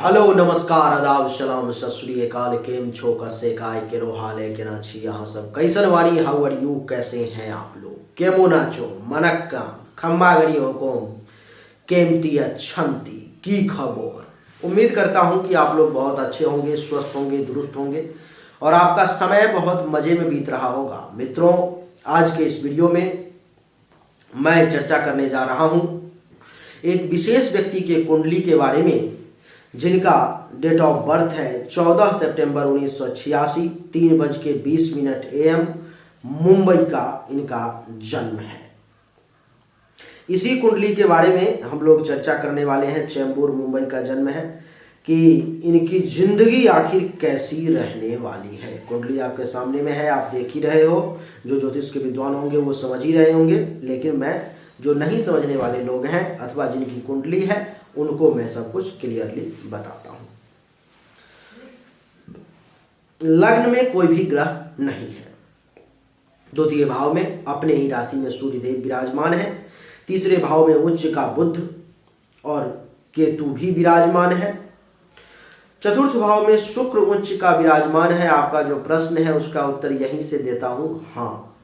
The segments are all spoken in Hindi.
हेलो नमस्कार आदाब सलाम सत श्री अकाल केम छो कसे काय केरो हाल है केना छी यहाँ सब कैसन वारी हाउ आर यू कैसे हैं आप लोग केमो नाचो मनक्का खम्बा गरी हुकुम केमती अच्छंती की खबर। उम्मीद करता हूँ कि आप लोग बहुत अच्छे होंगे, स्वस्थ होंगे, दुरुस्त होंगे और आपका समय बहुत मजे में बीत रहा होगा। मित्रों, आज के इस वीडियो में मैं चर्चा करने जा रहा हूँ एक विशेष व्यक्ति के कुंडली के बारे में जिनका डेट ऑफ बर्थ है 14 सितंबर 1986 3:20 AM मुंबई का इनका जन्म है। इसी कुंडली के बारे में हम लोग चर्चा करने वाले हैं। चेंबूर मुंबई का जन्म है कि इनकी जिंदगी आखिर कैसी रहने वाली है। कुंडली आपके सामने में है, आप देख ही रहे हो। जो ज्योतिष के विद्वान होंगे वो समझ ही रहे होंगे, लेकिन मैं जो नहीं समझने वाले लोग हैं अथवा जिनकी कुंडली है उनको मैं सब कुछ क्लियरली बताता हूं। लग्न में कोई भी ग्रह नहीं है। द्वितीय भाव में अपने ही राशि में सूर्यदेव विराजमान है। तीसरे भाव में उच्च का बुध और केतु भी विराजमान है। चतुर्थ भाव में शुक्र उच्च का विराजमान है। आपका जो प्रश्न है उसका उत्तर यहीं से देता हूं, हाँ।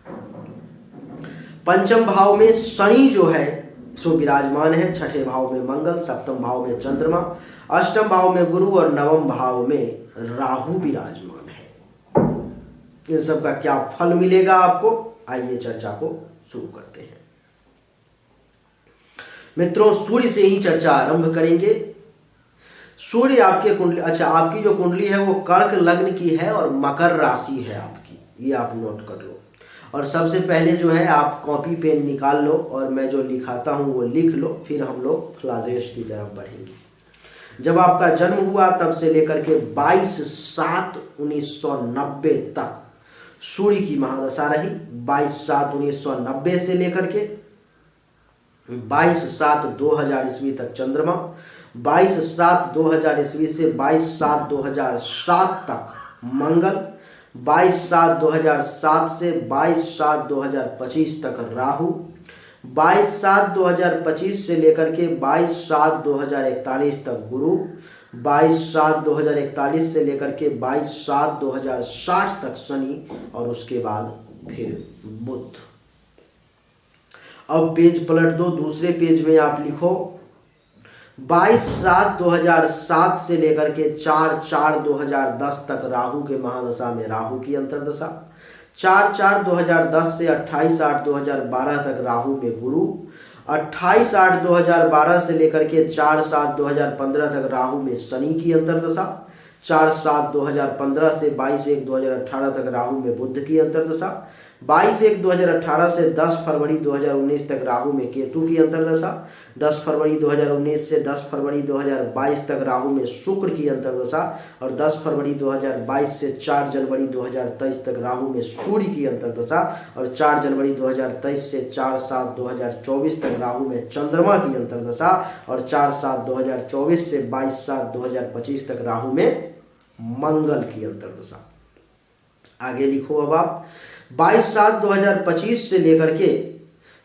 पंचम भाव में शनि जो है सो विराजमान है। छठे भाव में मंगल, सप्तम भाव में चंद्रमा, अष्टम भाव में गुरु और नवम भाव में राहु विराजमान है। इन सब का क्या फल मिलेगा आपको, आइए चर्चा को शुरू करते हैं। मित्रों, सूर्य से ही चर्चा आरंभ करेंगे। सूर्य आपके कुंडली, अच्छा, आपकी जो कुंडली है वो कर्क लग्न की है और मकर राशि है आपकी, ये आप नोट कर लो। और सबसे पहले जो है आप कॉपी पेन निकाल लो और मैं जो लिखाता हूं वो लिख लो, फिर हम लोग फलादेश की तरफ बढ़ेंगे। जब आपका जन्म हुआ तब से लेकर के 22/7/1990 तक सूर्य की महादशा रही। 22/7/1990 से लेकर के 22/7/2000 ईस्वी तक चंद्रमा, 22/7/2000 ईस्वी से 22/7/2007 तक मंगल, 22/7/2007 से 22/7/2025 तक राहु, 22/7/2025 से लेकर के 22/7/2041 तक गुरु, 22/7/2041 से लेकर के 22/7/2060 तक शनि और उसके बाद फिर बुध। अब पेज पलट दो, दूसरे पेज में आप लिखो 22/7/2007 से लेकर के 4/4/2010 तक राहु के महादशा में राहु की अंतर्दशा, 4/4/2010 से 28/8/2012 तक राहु में गुरु, 28/8/2012 से लेकर के 4/7/2015 तक राहु में शनि की अंतर्दशा, 4/7/2015 से 22/1/2018 तक राहु में बुध की अंतर्दशा, 22/1/2018 से 10 फरवरी 2019 तक राहु में केतु की अंतर्दशा, 10 फरवरी 2019 से 10 फरवरी 2022 तक राहु में शुक्र की अंतर्दशा और 10 फरवरी 2022 से 4 जनवरी 2023 तक राहु में सूर्य की अंतर्दशा और 4 जनवरी 2023 से 4/7/2024 तक राहु में चंद्रमा की अंतर्दशा और 4/7/2024 से 22/7/2025 तक राहु में मंगल की अंतर्दशा। आगे लिखो अब आप 22/7/2025 से लेकर के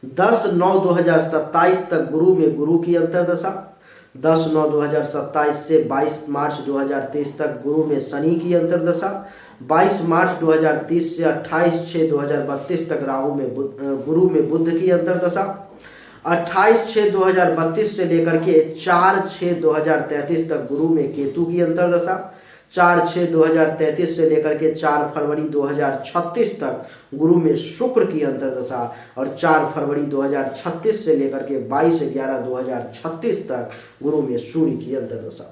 10/9/2027 तक गुरु में गुरु की अंतर्दशा, 10/9/2027 से 22 मार्च 2023 तक गुरु में शनि की अंतर्दशा, 22 मार्च 2030 से 28/6/2032 तक राहु में गुरु में बुध की अंतर्दशा, 28/6/2032 से लेकर के 4/6/2033 तक गुरु में केतु की अंतर्दशा, 4/6/2033 से लेकर के 4 फरवरी 2036 तक गुरु में शुक्र की अंतर्दशा और 4 फरवरी 2036 से लेकर के 22/11/2036 तक गुरु में सूर्य की अंतर्दशा,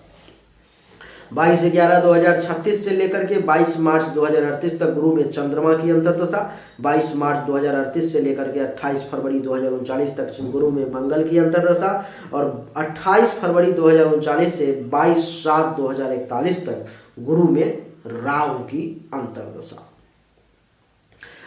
22/11/2036 से लेकर के 22 मार्च 2038 तक गुरु में चंद्रमा की अंतर्दशा, 22 मार्च 2038 से लेकर के 28 फरवरी 2039 तक गुरु में मंगल की अंतर्दशा और 28 फरवरी 2039 से 22/7/2041 तक गुरु में राहु की अंतर्दशा।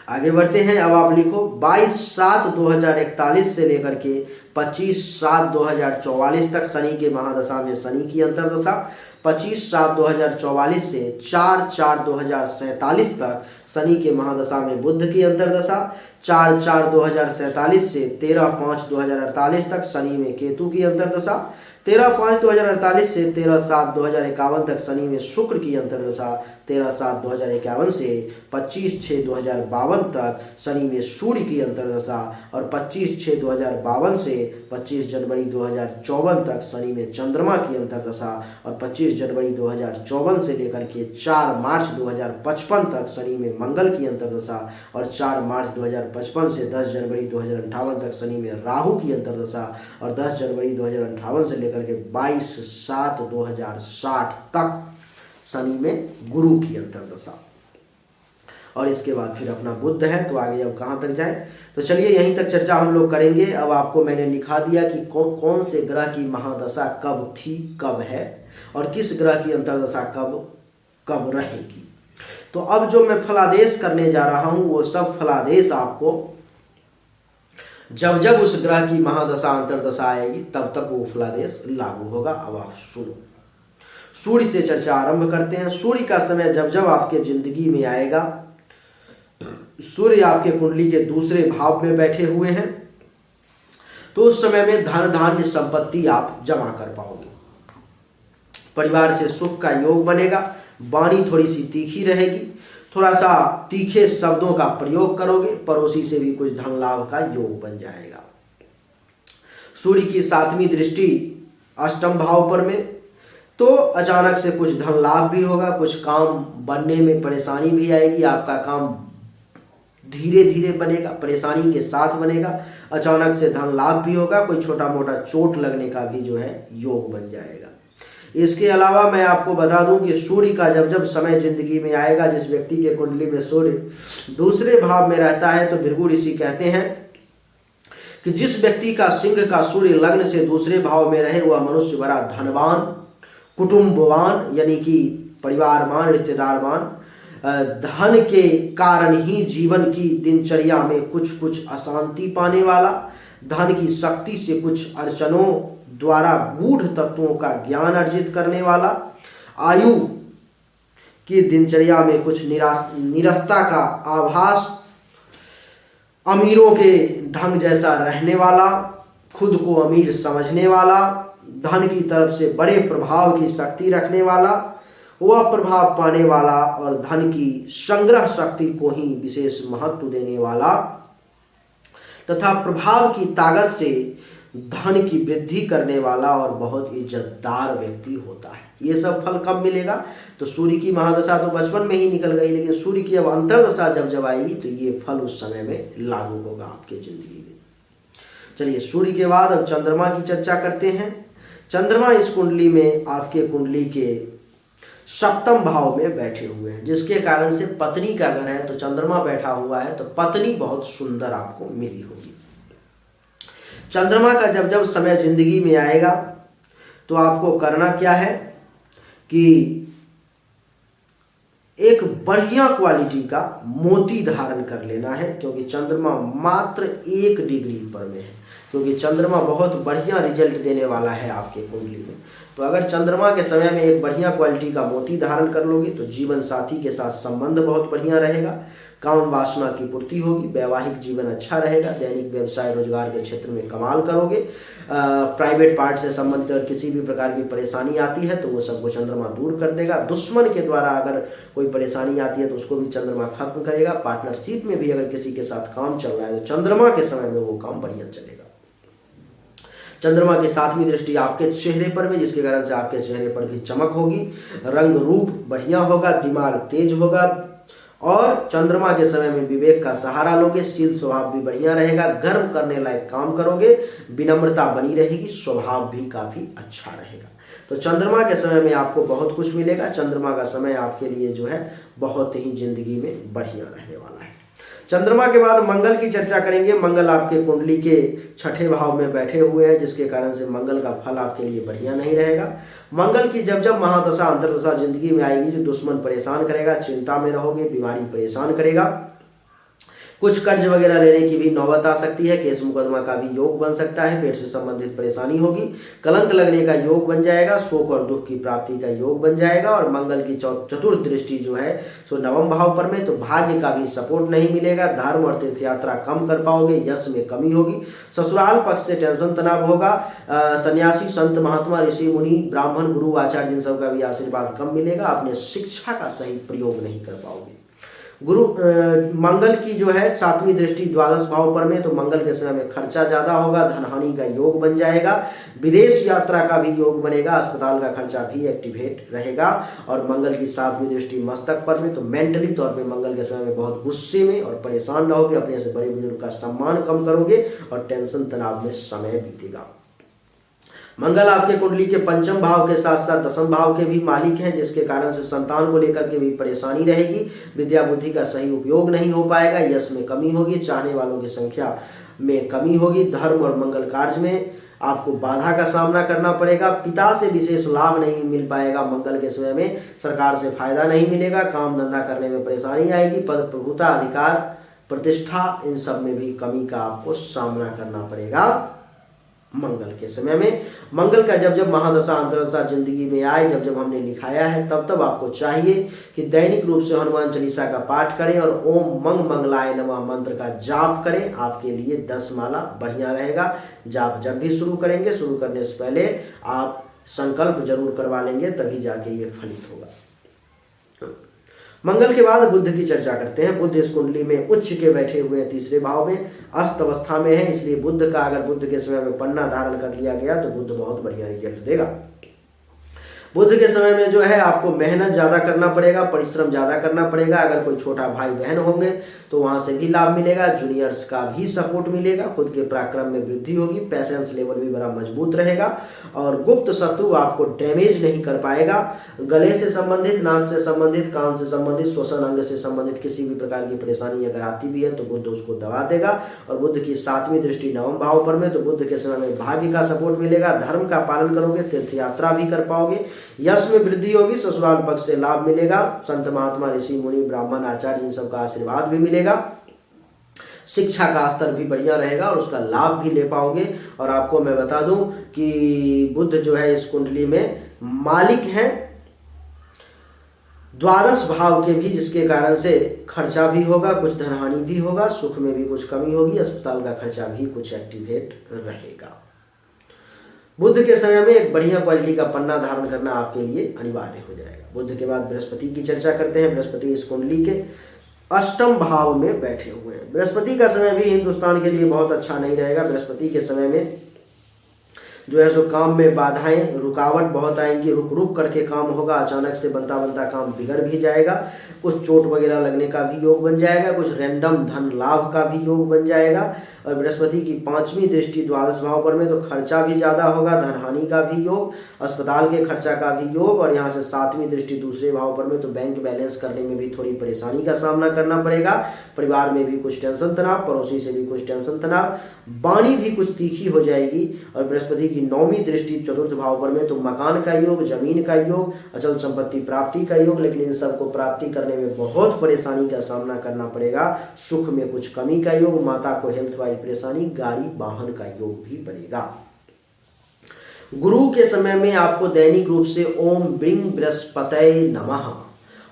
आगे बढ़ते हैं। अब आप लिखो 22/7/2041 से लेकर के 25/7/2044 तक शनि के महादशा में शनि की अंतर्दशा, 25/7/2044 से 4/4/2047 तक शनि के महादशा में बुध की अंतर्दशा, 4/4/2047 से 13/5/2048 तक शनि में केतु की अंतर्दशा, 13/5/2048 से 13/7/2051 तक शनि में शुक्र की अंतर्दशा, 13/7/2051 से 25/6/2052 तक शनि में सूर्य की अंतर्दशा और 25/6/2052 से 25 जनवरी 2054 तक शनि में चंद्रमा की अंतर्दशा और 25 जनवरी 2054 से लेकर के 4 मार्च 2055 तक शनि में मंगल की अंतर्दशा और 4 मार्च 2055 से 10 जनवरी 2058 तक शनि में राहु की अंतर्दशा और 10 जनवरी 2058 से लेकर के 22/7/2060 तक शनि में गुरु की अंतर्दशा। और इसके बाद फिर अपना बुध है, तो आगे अब कहाँ तक जाए, तो चलिए यहीं तक चर्चा हम लोग करेंगे। अब आपको मैंने लिखा दिया कि कौन से ग्रह की महादशा कब थी, कब है, और किस ग्रह की अंतर्दशा कब रहेगी। तो अब जो मैं फलादेश करने जा रहा हूं वो सब फलादेश आपको जब जब उस ग्रह की महादशा अंतर्दशा आएगी तब तक वो फलादेश लागू होगा। अब आप सुनो, सूर्य से चर्चा आरंभ करते हैं। सूर्य का समय जब जब आपके जिंदगी में आएगा, सूर्य आपके कुंडली के दूसरे भाव में बैठे हुए हैं, तो उस समय में धन धान्य संपत्ति आप जमा कर पाओगे। परिवार से सुख का योग बनेगा। वाणी थोड़ी सी तीखी रहेगी, थोड़ा सा तीखे शब्दों का प्रयोग करोगे, पड़ोसी से भी कुछ धन लाभ का योग बन जाएगा। सूर्य की 7वीं दृष्टि अष्टम भाव पर में, तो अचानक से कुछ धन लाभ भी होगा, कुछ काम बनने में परेशानी भी आएगी, आपका काम धीरे धीरे बनेगा, परेशानी के साथ बनेगा, अचानक से धन लाभ भी होगा, कोई छोटा मोटा चोट लगने का भी जो है योग बन जाएगा। इसके अलावा मैं आपको बता दूं कि सूर्य का जब जब समय जिंदगी में आएगा, जिस व्यक्ति के कुंडली में सूर्य दूसरे भाव में रहता है, तो भृगु ऋषि कहते हैं कि जिस व्यक्ति का सिंह का सूर्य लग्न से दूसरे भाव में रहे वह मनुष्य बड़ा धनवान, कुटुंबवान यानी कि परिवारवान, रिश्तेदारवान, धन के कारण ही जीवन की दिनचर्या में कुछ कुछ अशांति पाने वाला, धन की शक्ति से कुछ अड़चनों द्वारा गूढ़ तत्वों का ज्ञान अर्जित करने वाला, आयु की दिनचर्या में कुछ निरस्ता का आभास, अमीरों के ढंग जैसा रहने वाला, खुद को अमीर समझने वाला, धन की तरफ से बड़े प्रभाव की शक्ति रखने वाला, वह प्रभाव पाने वाला और धन की संग्रह शक्ति को ही विशेष महत्व देने वाला तथा प्रभाव की ताकत से धन की वृद्धि करने वाला और बहुत इज्जतदार व्यक्ति होता है। ये सब फल कब मिलेगा, तो सूर्य की महादशा तो बचपन में ही निकल गई, लेकिन सूर्य की अब अंतर्दशा जब आएगी तो ये फल उस समय में लागू होगा आपके जिंदगी में। चलिए, सूर्य के बाद अब चंद्रमा की चर्चा करते हैं। चंद्रमा इस कुंडली में आपके कुंडली के 7वें भाव में बैठे हुए हैं, जिसके कारण से पत्नी का घर है, तो चंद्रमा बैठा हुआ है तो पत्नी बहुत सुंदर आपको मिली होगी। चंद्रमा का जब समय जिंदगी में आएगा तो आपको करना क्या है कि एक बढ़िया क्वालिटी का मोती धारण कर लेना है, क्योंकि चंद्रमा मात्र 1 डिग्री पर में है, क्योंकि चंद्रमा बहुत बढ़िया रिजल्ट देने वाला है आपके कुंडली में। तो अगर चंद्रमा के समय में एक बढ़िया क्वालिटी का मोती धारण कर लोगे तो जीवन साथी के साथ संबंध बहुत बढ़िया रहेगा, काम वासना की पूर्ति होगी, वैवाहिक जीवन अच्छा रहेगा, दैनिक व्यवसाय रोजगार के क्षेत्र में कमाल करोगे। प्राइवेट पार्ट से संबंधित अगर किसी भी प्रकार की परेशानी आती है तो वो सबको चंद्रमा दूर कर देगा। दुश्मन के द्वारा अगर कोई परेशानी आती है तो उसको भी चंद्रमा खत्म करेगा। पार्टनरशिप में भी अगर किसी के साथ काम चल रहा है तो चंद्रमा के समय में वो काम बढ़िया चलेगा। चंद्रमा की 7वीं दृष्टि आपके चेहरे पर में, जिसके कारण से आपके चेहरे पर भी चमक होगी, रंग रूप बढ़िया होगा, दिमाग तेज होगा और चंद्रमा के समय में विवेक का सहारा लोगे, शील स्वभाव भी बढ़िया रहेगा, गर्व करने लायक काम करोगे, विनम्रता बनी रहेगी, स्वभाव भी काफी अच्छा रहेगा। तो चंद्रमा के समय में आपको बहुत कुछ मिलेगा। चंद्रमा का समय आपके लिए जो है बहुत ही जिंदगी में बढ़िया रहने वाला है। चंद्रमा के बाद मंगल की चर्चा करेंगे। मंगल आपके कुंडली के 6ठे भाव में बैठे हुए हैं, जिसके कारण से मंगल का फल आपके लिए बढ़िया नहीं रहेगा। मंगल की जब महादशा अंतर्दशा जिंदगी में आएगी तो दुश्मन परेशान करेगा, चिंता में रहोगे, बीमारी परेशान करेगा, कुछ कर्ज वगैरह लेने की भी नौबत आ सकती है। केस मुकदमा का भी योग बन सकता है। पेट से संबंधित परेशानी होगी। कलंक लगने का योग बन जाएगा। शोक और दुख की प्राप्ति का योग बन जाएगा। और मंगल की चतुर्थ दृष्टि जो है सो नवम भाव पर में, तो भाग्य का भी सपोर्ट नहीं मिलेगा। धर्म और तीर्थ यात्रा कम कर पाओगे। यश में कमी होगी। ससुराल पक्ष से टेंशन तनाव होगा। सन्यासी, संत, महात्मा, ऋषि, मुनि, ब्राह्मण, गुरु, आचार्य जिन सब का भी आशीर्वाद कम मिलेगा। अपने शिक्षा का सही प्रयोग नहीं कर पाओगे। मंगल की जो है 7वीं दृष्टि द्वादश भाव पर में, तो मंगल के समय में खर्चा ज्यादा होगा। धनहानि का योग बन जाएगा। विदेश यात्रा का भी योग बनेगा। अस्पताल का खर्चा भी एक्टिवेट रहेगा। और मंगल की 7वीं दृष्टि मस्तक पर में, तो मेंटली तौर पे मंगल के समय में बहुत गुस्से में और परेशान रहोगे। अपने से बड़े बुजुर्ग का सम्मान कम करोगे और टेंशन तनाव में समय बीतेगा। मंगल आपके कुंडली के 5म भाव के साथ साथ 10म भाव के भी मालिक हैं, जिसके कारण से संतान को लेकर के भी परेशानी रहेगी। विद्या बुद्धि का सही उपयोग नहीं हो पाएगा। यश में कमी होगी। चाहने वालों की संख्या में कमी होगी। धर्म और मंगल कार्य में आपको बाधा का सामना करना पड़ेगा। पिता से विशेष लाभ नहीं मिल पाएगा। मंगल के समय में सरकार से फायदा नहीं मिलेगा। काम धंधा करने में परेशानी आएगी। पद, प्रभुता, अधिकार, प्रतिष्ठा, इन सब में भी कमी का आपको सामना करना पड़ेगा। मंगल के समय में मंगल का जब जब महादशा अंतरदशा जिंदगी में आए, जब जब हमने लिखाया है, तब तब आपको चाहिए कि दैनिक रूप से हनुमान चालीसा का पाठ करें और ओम मंग मंगलाय नमः मंत्र का जाप करें। आपके लिए 10 माला बढ़िया रहेगा। जाप जब भी शुरू करेंगे, शुरू करने से पहले आप संकल्प जरूर करवा लेंगे, तभी जाके ये फलित होगा। मंगल के बाद बुध की चर्चा करते हैं। बुध इस कुंडली में उच्च के बैठे हुए हैं 3रे भाव में, अस्त अवस्था में है। इसलिए बुध का अगर बुध के समय में पन्ना धारण कर लिया गया तो बुध बहुत बढ़िया रिजल्ट देगा। बुध के समय में जो है आपको मेहनत ज्यादा करना पड़ेगा, परिश्रम ज्यादा करना पड़ेगा। अगर कोई छोटा भाई बहन होंगे तो वहां से भी लाभ मिलेगा। जूनियर्स का भी सपोर्ट मिलेगा। खुद के पराक्रम में वृद्धि होगी। पैशंस लेवल भी बड़ा मजबूत रहेगा। और गुप्त शत्रु आपको डैमेज नहीं कर पाएगा। गले से संबंधित, नाक से संबंधित, कान से संबंधित, श्वसन अंग से संबंधित किसी भी प्रकार की परेशानी अगर आती भी है तो बुध उसको दबा देगा। और बुध की 7वीं दृष्टि 9वें भाव पर में, तो बुध के समय में भाग्य का सपोर्ट मिलेगा। धर्म का पालन करोगे। तीर्थ यात्रा भी कर पाओगे। यश में वृद्धि होगी। ससुराल पक्ष से लाभ मिलेगा। संत, महात्मा, ऋषि, मुनि, ब्राह्मण, आचार्य इन सब का आशीर्वाद भी मिलेगा। शिक्षा का स्तर भी बढ़िया रहेगा और उसका लाभ भी ले पाओगे। और आपको मैं बता दूं कि बुध जो है इस कुंडली में मालिक हैं द्वादश भाव के भी, जिसके कारण से खर्चा भी होगा, कुछ धनहानि भी होगा, सुख में भी कुछ कमी होगी, अस्पताल का खर्चा भी कुछ एक्टिवेट रहेगा। बुध के समय में एक बढ़िया क्वालिटी का पन्ना धारण करना आपके लिए अनिवार्य हो जाएगा। बुध के बाद बृहस्पति की चर्चा करते हैं। बृहस्पति इस कुंडली के 8म भाव में बैठे हुए हैं। बृहस्पति का समय भी हिंदुस्तान के लिए बहुत अच्छा नहीं रहेगा। बृहस्पति के समय में जो है सो काम में बाधाएं, रुकावट बहुत आएंगी। रुक रुक करके काम होगा। अचानक से बनता बनता काम बिगड़ भी जाएगा। कुछ चोट वगैरह लगने का भी योग बन जाएगा। कुछ रैंडम धन लाभ का भी योग बन जाएगा। और बृहस्पति की 5वीं दृष्टि द्वादश भाव पर में, तो खर्चा भी ज्यादा होगा। धनहानि का भी योग, अस्पताल के खर्चा का भी योग। और यहाँ से 7वीं दृष्टि 2रे भाव पर में, तो बैंक बैलेंस करने में भी थोड़ी परेशानी का सामना करना पड़ेगा। परिवार में भी कुछ टेंशन तनाव, पड़ोसी से भी कुछ टेंशन तनाव, वाणी भी कुछ तीखी हो जाएगी। और बृहस्पति की 9वीं दृष्टि 4th भाव पर में, तो मकान का योग, जमीन का योग, अचल संपत्ति प्राप्ति का योग। लेकिन इन सबको प्राप्ति करने में बहुत परेशानी का सामना करना पड़ेगा। सुख में कुछ कमी का योग, माता को हेल्थ वाइज परेशानी, गाड़ी वाहन का योग भी बनेगा। गुरु के समय में आपको दैनिक रूप से ओम ब्रिंग बृहस्पतये नमः,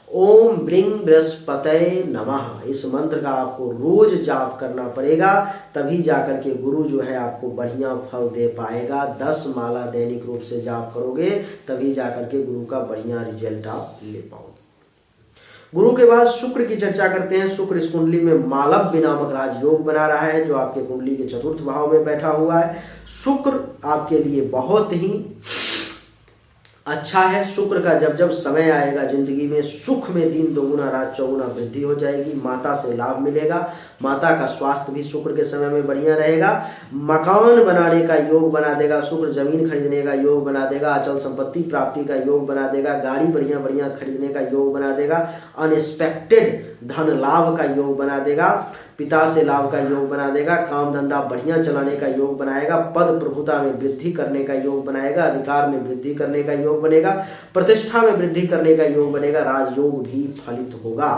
ओम ब्रिंग बृहस्पतये नमः, इस मंत्र का आपको रोज जाप करना पड़ेगा। तभी जाकर के गुरु जो है आपको बढ़िया फल दे पाएगा। 10 माला दैनिक रूप से जाप करोगे तभी जाकर के गुरु का बढ़िया रिजल्ट आप ले पाओगे। गुरु के बाद शुक्र की चर्चा करते हैं। शुक्र इस कुंडली में मालव्य नामक राजयोग बना रहा है, जो आपके कुंडली के 4th भाव में बैठा हुआ है। शुक्र आपके लिए बहुत ही अच्छा है। शुक्र का जब जब समय आएगा जिंदगी में, सुख में दिन दोगुना रात चौगुना वृद्धि हो जाएगी। माता से लाभ मिलेगा। माता का स्वास्थ्य भी शुक्र के समय में बढ़िया रहेगा। मकान बनाने का योग बना देगा शुक्र। जमीन खरीदने का योग बना देगा। अचल संपत्ति प्राप्ति का योग बना देगा। गाड़ी बढ़िया बढ़िया खरीदने का योग बना देगा। अनएक्सपेक्टेड धन लाभ का योग बना देगा। पिता से लाभ का योग बना देगा। काम धंधा बढ़िया चलाने का योग बनाएगा। पद प्रभुता में वृद्धि करने का योग बनाएगा। अधिकार में वृद्धि करने का योग बनेगा। प्रतिष्ठा में वृद्धि करने का योग बनेगा। राजयोग भी फलित होगा।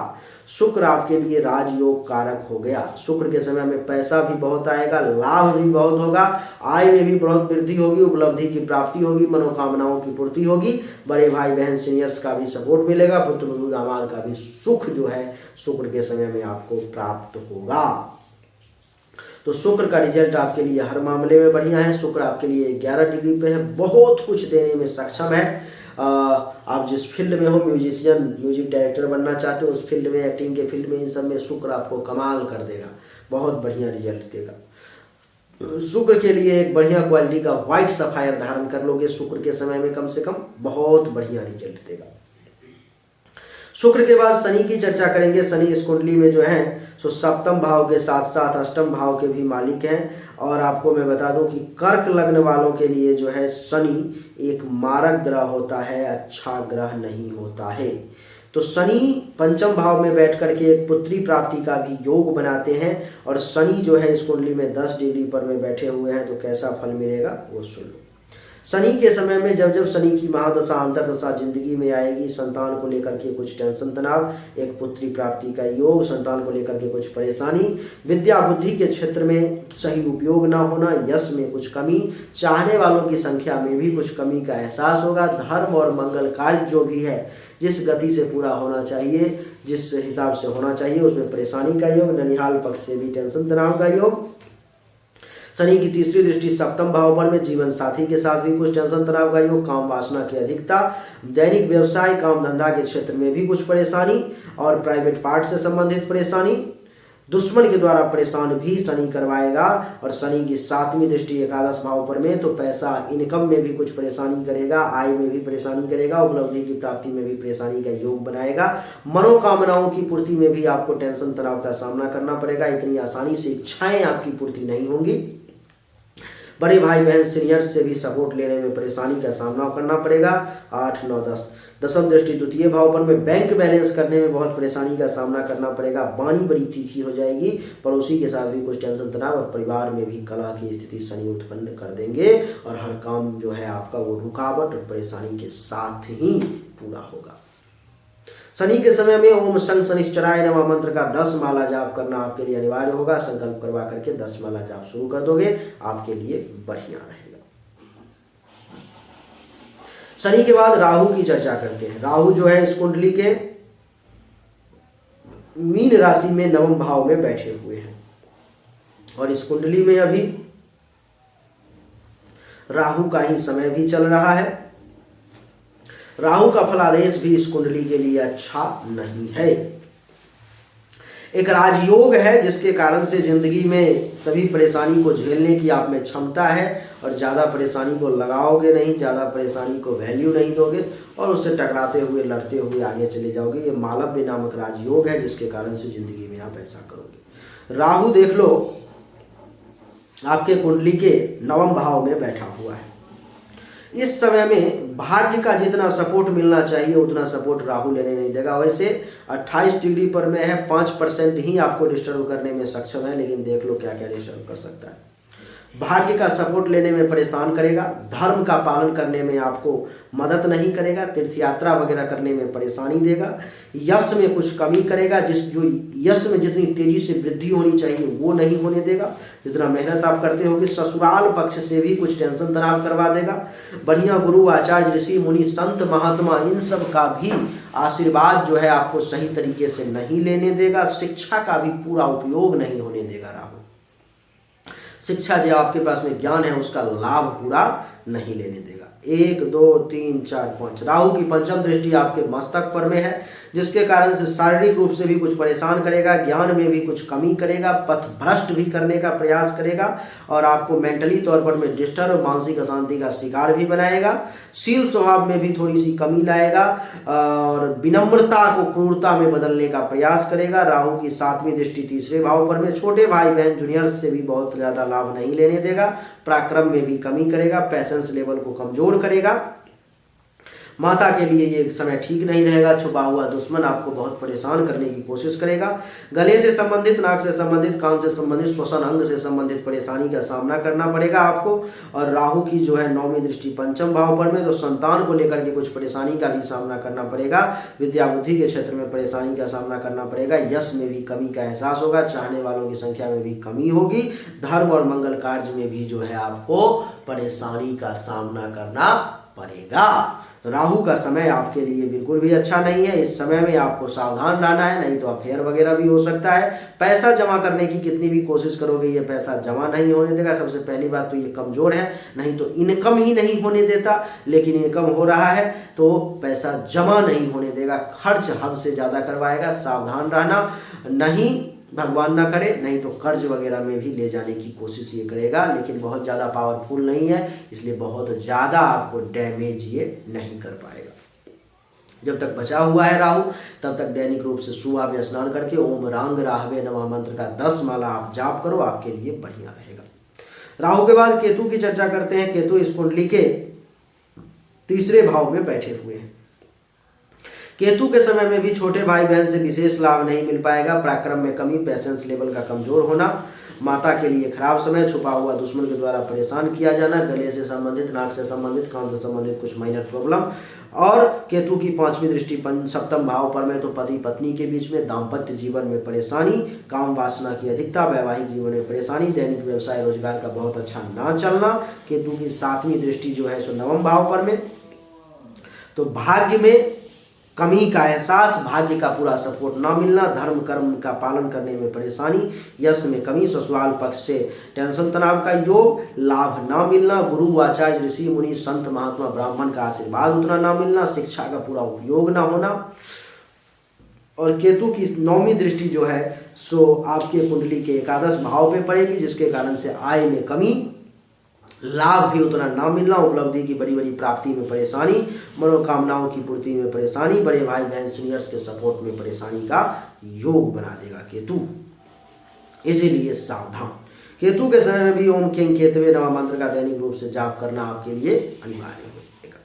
शुक्र आपके लिए राजयोग कारक हो गया। शुक्र के समय में पैसा भी बहुत आएगा, लाभ भी बहुत होगा, आय में भी बहुत वृद्धि होगी, उपलब्धि की प्राप्ति होगी, मनोकामनाओं की पूर्ति होगी, बड़े भाई बहन सीनियर्स का भी सपोर्ट मिलेगा, पुत्र दामाद का भी सुख जो है शुक्र के समय में आपको प्राप्त होगा। तो शुक्र का रिजल्ट आपके लिए हर मामले में बढ़िया है। शुक्र आपके लिए 11 डिग्री पे है, बहुत कुछ देने में सक्षम है। आप जिस फील्ड में हो, म्यूजिशियन, म्यूजिक डायरेक्टर बनना चाहते हो, उस फील्ड में, एक्टिंग के फील्ड में, इन सब में शुक्र आपको कमाल कर देगा, बहुत बढ़िया रिजल्ट देगा। शुक्र के लिए एक बढ़िया क्वालिटी का व्हाइट सफायर धारण कर लोगे शुक्र के समय में, कम से कम बहुत बढ़िया रिजल्ट देगा। शुक्र के बाद शनि की चर्चा करेंगे। शनि इस कुंडली में जो है सो सप्तम भाव के साथ साथ अष्टम भाव के भी मालिक हैं। और आपको मैं बता दूं कि कर्क लग्न वालों के लिए जो है शनि एक मारक ग्रह होता है, अच्छा ग्रह नहीं होता है। तो शनि पंचम भाव में बैठ करके एक पुत्री प्राप्ति का भी योग बनाते हैं। और शनि जो है इस कुंडली में 10 डिग्री पर में बैठे हुए हैं, तो कैसा फल मिलेगा वो सुन लो। शनि के समय में जब जब शनि की महादशा अंतर्दशा जिंदगी में आएगी, संतान को लेकर के कुछ टेंशन तनाव, एक पुत्री प्राप्ति का योग, संतान को लेकर के कुछ परेशानी, विद्या बुद्धि के क्षेत्र में सही उपयोग ना होना, यश में कुछ कमी, चाहने वालों की संख्या में भी कुछ कमी का एहसास होगा। धर्म और मंगल कार्य जो भी है जिस गति से पूरा होना चाहिए, जिस हिसाब से होना चाहिए, उसमें परेशानी का योग, ननिहाल पक्ष से भी टेंशन तनाव का योग। शनि की तीसरी दृष्टि सप्तम भाव पर में जीवन साथी के साथ भी कुछ टेंशन तनाव का योग, काम वासना की अधिकता, दैनिक व्यवसाय काम धंधा के क्षेत्र में भी कुछ परेशानी और प्राइवेट पार्ट से संबंधित परेशानी, दुश्मन के द्वारा परेशान भी शनि करवाएगा। और शनि की 7वीं दृष्टि एकादश भाव पर में, तो पैसा इनकम में भी कुछ परेशानी करेगा, आय में भी परेशानी करेगा, उपलब्धि की प्राप्ति में भी परेशानी का योग बनाएगा, मनोकामनाओं की पूर्ति में भी आपको टेंशन तनाव का सामना करना पड़ेगा। इतनी आसानी से इच्छाएं आपकी पूर्ति नहीं होंगी। बड़े भाई बहन सीनियर्स से भी सपोर्ट लेने में परेशानी का सामना करना पड़ेगा। 8, 9, 10 दसम दृष्टि द्वितीय भाव पर में बैंक बैलेंस करने में बहुत परेशानी का सामना करना पड़ेगा। वाणी बड़ी तीखी हो जाएगी, पड़ोसी के साथ भी कुछ टेंशन तनाव, और परिवार में भी कलह की स्थिति शनि उत्पन्न कर देंगे। और हर काम जो है आपका वो रुकावट और परेशानी के साथ ही पूरा होगा। शनि के समय में ओम शं शनिश्चराय नमः मंत्र का 10 माला जाप करना आपके लिए अनिवार्य होगा। संकल्प करवा करके 10 माला जाप शुरू कर दोगे, आपके लिए बढ़िया रहेगा। शनि के बाद राहु की चर्चा करते हैं। राहु जो है इस कुंडली के मीन राशि में 9वें भाव में बैठे हुए हैं। और इस कुंडली में अभी राहु का ही समय भी चल रहा है। राहु का फलादेश भी इस कुंडली के लिए अच्छा नहीं है। एक राजयोग है जिसके कारण से जिंदगी में सभी परेशानी को झेलने की आप में क्षमता है, और ज़्यादा परेशानी को लगाओगे नहीं, ज़्यादा परेशानी को वैल्यू नहीं दोगे और उससे टकराते हुए लड़ते हुए आगे चले जाओगे। ये मालव्य नामक राजयोग है जिसके कारण से जिंदगी में आप ऐसा करोगे। राहु देख लो आपके कुंडली के 9वें भाव में बैठा हुआ है। इस समय में भाग्य का जितना सपोर्ट मिलना चाहिए उतना सपोर्ट राहु लेने नहीं देगा। वैसे 28 डिग्री पर में है, 5% ही आपको डिस्टर्ब करने में सक्षम है, लेकिन देख लो क्या क्या डिस्टर्ब कर सकता है। भाग्य का सपोर्ट लेने में परेशान करेगा, धर्म का पालन करने में आपको मदद नहीं करेगा, तीर्थ यात्रा वगैरह करने में परेशानी देगा, यश में कुछ कमी करेगा, जो यश में जितनी तेजी से वृद्धि होनी चाहिए वो नहीं होने देगा, जितना मेहनत आप करते होगे। ससुराल पक्ष से भी कुछ टेंशन तनाव करवा देगा। बढ़िया गुरु आचार्य ऋषि मुनि संत महात्मा इन सब का भी आशीर्वाद जो है आपको सही तरीके से नहीं लेने देगा। शिक्षा का भी पूरा उपयोग नहीं होने देगा राहु। शिक्षा जो आपके पास में ज्ञान है उसका लाभ पूरा नहीं लेने देगा। 1, 2, 3, 4, 5 राहु की पंचम दृष्टि आपके मस्तक पर में है, जिसके कारण से शारीरिक रूप से भी कुछ परेशान करेगा, ज्ञान में भी कुछ कमी करेगा, पथ भ्रष्ट भी करने का प्रयास करेगा और आपको मेंटली तौर पर में डिस्टर्ब और मानसिक अशांति का शिकार भी बनाएगा। शील स्वभाव में भी थोड़ी सी कमी लाएगा और विनम्रता को क्रूरता में बदलने का प्रयास करेगा। राहु की 7वीं दृष्टि तीसरे भाव पर में छोटे भाई बहन जूनियर्स से भी बहुत ज्यादा लाभ नहीं लेने देगा। पराक्रम में भी कमी करेगा, पैशंस लेवल को कमजोर करेगा। माता के लिए ये समय ठीक नहीं रहेगा। छुपा हुआ दुश्मन आपको बहुत परेशान करने की कोशिश करेगा। गले से संबंधित, नाक से संबंधित, कान से संबंधित, श्वसन अंग से संबंधित परेशानी का सामना करना पड़ेगा आपको। और राहु की जो है 9वीं दृष्टि पंचम भाव पर में, तो संतान को लेकर के कुछ परेशानी का भी सामना करना पड़ेगा। विद्या बुद्धि के क्षेत्र में परेशानी का सामना करना पड़ेगा। यश में भी कमी का एहसास होगा, चाहने वालों की संख्या में भी कमी होगी। धर्म और मंगल कार्य में भी जो है आपको परेशानी का सामना करना पड़ेगा। राहु का समय आपके लिए बिल्कुल भी अच्छा नहीं है। इस समय में आपको सावधान रहना है, नहीं तो अफेयर वगैरह भी हो सकता है। पैसा जमा करने की कितनी भी कोशिश करोगे ये पैसा जमा नहीं होने देगा। सबसे पहली बात तो ये कमजोर है, नहीं तो इनकम ही नहीं होने देता, लेकिन इनकम हो रहा है तो पैसा जमा नहीं होने देगा। खर्च हद से ज्यादा करवाएगा। सावधान रहना, नहीं भगवान ना करे, नहीं तो कर्ज वगैरह में भी ले जाने की कोशिश ये करेगा। लेकिन बहुत ज़्यादा पावरफुल नहीं है, इसलिए बहुत ज़्यादा आपको डैमेज ये नहीं कर पाएगा। जब तक बचा हुआ है राहु, तब तक दैनिक रूप से सुबह में स्नान करके ओम रांग राहवे नमः मंत्र का 10 माला आप जाप करो, आपके लिए बढ़िया रहेगा। राहु के बाद केतु की चर्चा करते हैं। केतु इस कुंडली के 3रे भाव में बैठे हुए हैं। केतु के समय में भी छोटे भाई बहन से विशेष लाभ नहीं मिल पाएगा। पराक्रम में कमी, पैसेंस लेवल का कमजोर होना, माता के लिए खराब समय, छुपा हुआ दुश्मन के द्वारा परेशान किया जाना, गले से संबंधित, नाक से संबंधित, कान से संबंधित कुछ माइनर प्रॉब्लम। और केतु की 5वीं दृष्टि सप्तम भाव पर में, तो पति पत्नी के बीच में, दाम्पत्य जीवन में परेशानी, काम वासना की अधिकता, वैवाहिक जीवन में परेशानी, दैनिक व्यवसाय रोजगार का बहुत अच्छा ना चलना। केतु की 7वीं दृष्टि जो है सो 9वें भाव पर में, तो भाग्य में कमी का एहसास, भाग्य का पूरा सपोर्ट ना मिलना, धर्म कर्म का पालन करने में परेशानी, यश में कमी, ससुराल पक्ष से टेंशन तनाव का योग, लाभ ना मिलना, गुरु आचार्य ऋषि मुनि संत महात्मा ब्राह्मण का आशीर्वाद उतना ना मिलना, शिक्षा का पूरा उपयोग ना होना। और केतु की 9वीं दृष्टि जो है सो आपके कुंडली के 11 भाव पे पड़ेगी, जिसके कारण से आय में कमी, लाभ भी उतना ना मिलना, उपलब्धि की बड़ी बड़ी प्राप्ति में परेशानी, मनोकामनाओं की पूर्ति में परेशानी, बड़े भाई बहन सीनियर्स के सपोर्ट में परेशानी का योग बना देगा केतु। इसीलिए सावधान। केतु के समय में भी ओम किंग केतवे नमः मंत्र का दैनिक रूप से जाप करना आपके लिए अनिवार्य होगा।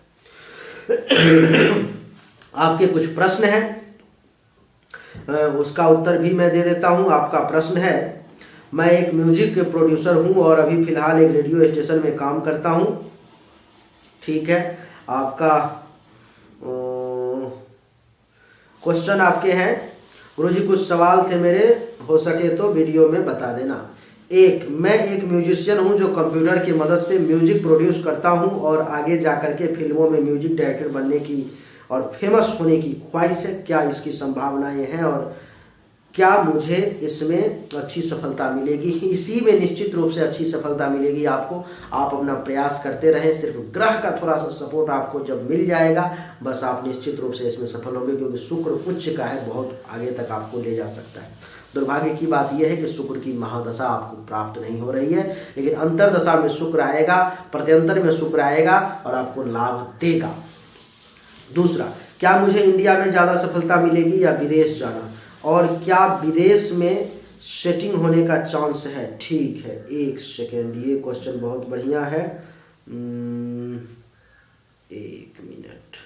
आपके कुछ प्रश्न हैं, उसका उत्तर भी मैं दे देता हूं। आपका प्रश्न है, मैं एक म्यूजिक प्रोड्यूसर हूं और अभी फिलहाल एक रेडियो स्टेशन में काम करता हूं। ठीक है, आपका क्वेश्चन आपके हैं। गुरुजी कुछ सवाल थे मेरे, हो सके तो वीडियो में बता देना। मैं एक म्यूजिशियन हूं जो कंप्यूटर की मदद से म्यूजिक प्रोड्यूस करता हूं और आगे जाकर के फिल्मों में म्यूजिक डायरेक्टर बनने की और फेमस होने की ख्वाहिश है। क्या इसकी संभावनाएं हैं और क्या मुझे इसमें अच्छी सफलता मिलेगी? इसी में निश्चित रूप से अच्छी सफलता मिलेगी आपको। आप अपना प्रयास करते रहें, सिर्फ ग्रह का थोड़ा सा सपोर्ट आपको जब मिल जाएगा, बस आप निश्चित रूप से इसमें सफल होंगे, क्योंकि शुक्र उच्च का है, बहुत आगे तक आपको ले जा सकता है। दुर्भाग्य की बात यह है कि शुक्र की महादशा आपको प्राप्त नहीं हो रही है, लेकिन अंतरदशा में शुक्र आएगा, प्रत्यंतर में शुक्र आएगा और आपको लाभ देगा। दूसरा, क्या मुझे इंडिया में ज़्यादा सफलता मिलेगी या विदेश जाना, और क्या विदेश में सेटिंग होने का चांस है? ठीक है, एक सेकेंड, ये क्वेश्चन बहुत बढ़िया है। एक मिनट।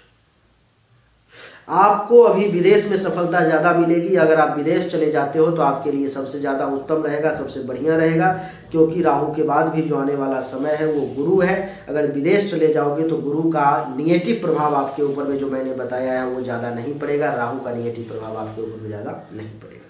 आपको अभी विदेश में सफलता ज़्यादा मिलेगी। अगर आप विदेश चले जाते हो तो आपके लिए सबसे ज़्यादा उत्तम रहेगा, सबसे बढ़िया रहेगा, क्योंकि राहु के बाद भी जो आने वाला समय है वो गुरु है। अगर विदेश चले जाओगे तो गुरु का निगेटिव प्रभाव आपके ऊपर में जो मैंने बताया है वो ज़्यादा नहीं पड़ेगा, राहु का निगेटिव प्रभाव आपके ऊपर में ज़्यादा नहीं पड़ेगा।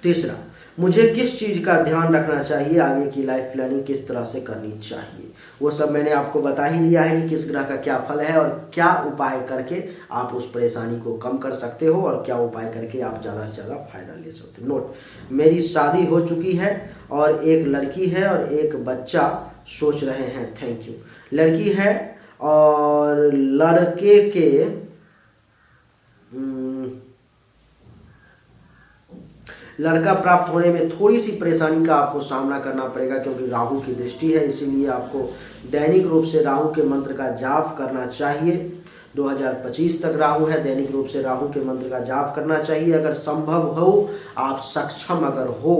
तीसरा, मुझे किस चीज़ का ध्यान रखना चाहिए, आगे की लाइफ प्लानिंग किस तरह से करनी चाहिए, वो सब मैंने आपको बता ही दिया है कि किस ग्रह का क्या फल है और क्या उपाय करके आप उस परेशानी को कम कर सकते हो और क्या उपाय करके आप ज़्यादा से ज़्यादा फायदा ले सकते हो। नोट, मेरी शादी हो चुकी है और एक लड़की है और एक बच्चा सोच रहे हैं। Thank you. लड़की है और लड़के के लड़का प्राप्त होने में थोड़ी सी परेशानी का आपको सामना करना पड़ेगा, क्योंकि राहु की दृष्टि है, इसीलिए आपको दैनिक रूप से राहु के मंत्र का जाप करना चाहिए। 2025 तक राहु है, दैनिक रूप से राहु के मंत्र का जाप करना चाहिए। अगर संभव हो, आप सक्षम अगर हो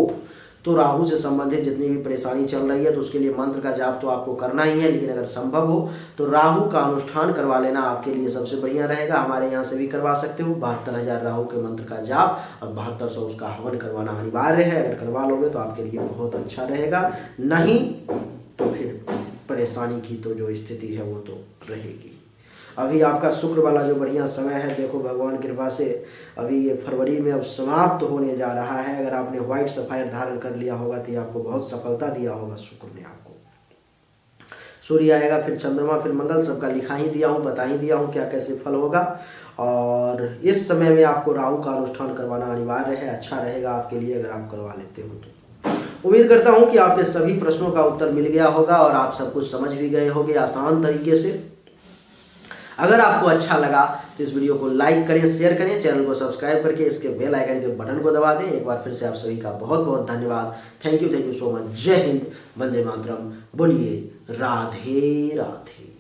तो राहु से संबंधित जितनी भी परेशानी चल रही है तो उसके लिए मंत्र का जाप तो आपको करना ही है, लेकिन अगर संभव हो तो राहु का अनुष्ठान करवा लेना आपके लिए सबसे बढ़िया रहेगा। हमारे यहाँ से भी करवा सकते हो। 72,000 राहु के मंत्र का जाप और 7200 उसका हवन करवाना अनिवार्य है। अगर करवा लोगे तो आपके लिए बहुत अच्छा रहेगा, नहीं तो फिर परेशानी की तो जो स्थिति है वो तो रहेगी। अभी आपका शुक्र वाला जो बढ़िया समय है, देखो भगवान कृपा से अभी ये फरवरी में अब समाप्त होने जा रहा है। अगर आपने व्हाइट सफायर धारण कर लिया होगा तो ये आपको बहुत सफलता दिया होगा शुक्र ने आपको। सूर्य आएगा, फिर चंद्रमा, फिर मंगल, सबका लिखा ही दिया हूँ, बता ही दिया हूँ क्या कैसे फल होगा। और इस समय में आपको राहु का अनुष्ठान करवाना अनिवार्य है, अच्छा रहेगा आपके लिए अगर आप करवा लेते हो तो। उम्मीद करता हूँ कि आपके सभी प्रश्नों का उत्तर मिल गया होगा और आप सब कुछ समझ भी गए होंगे आसान तरीके से। अगर आपको अच्छा लगा तो इस वीडियो को लाइक करें, शेयर करें, चैनल को सब्सक्राइब करके इसके बेल आइकन के बटन को दबा दें। एक बार फिर से आप सभी का बहुत बहुत धन्यवाद। Thank you so much. जय हिंद, वंदे मातरम। बोलिए राधे राधे।